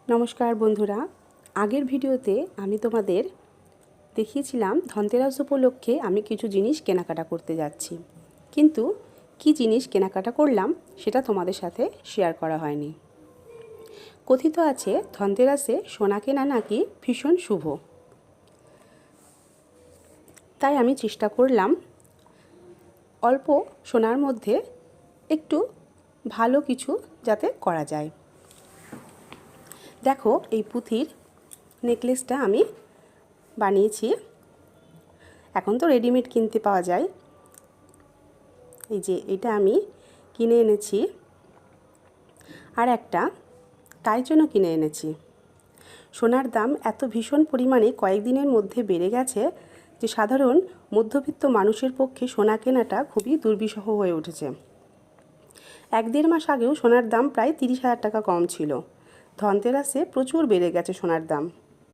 নমস্কার বন্ধুরা, আগের ভিডিওতে আমি তোমাদের দেখিয়েছিলাম ধনতেরাস উপলক্ষে আমি কিছু জিনিস কেনাকাটা করতে যাচ্ছি, কিন্তু কি জিনিস কেনাকাটা করলাম সেটা তোমাদের সাথে শেয়ার করা হয়নি। কথিত আছে ধনতেরাসে সোনা কেনা নাকি ভীষণ শুভ, তাই আমি চেষ্টা করলাম অল্প সোনার মধ্যে একটু ভালো কিছু যাতে করা যায়। দেখো, এই পুঁথির নেকলেসটা আমি বানিয়েছি। এখন তো রেডিমেড কিনতে পাওয়া যায়। এই যে এটা আমি কিনে এনেছি, আর একটা তাই জন্য কিনে এনেছি। সোনার দাম এত ভীষণ পরিমাণে কয়েকদিনের মধ্যে বেড়ে গেছে যে সাধারণ মধ্যবিত্ত মানুষের পক্ষে সোনা কেনাটা খুবই দুর্বিষহ হয়ে উঠেছে। 1-1.5 মাস আগেও সোনার দাম প্রায় 30,000 টাকা কম ছিল। ধনতেরাসে প্রচুর বেড়ে গেছে সোনার দাম।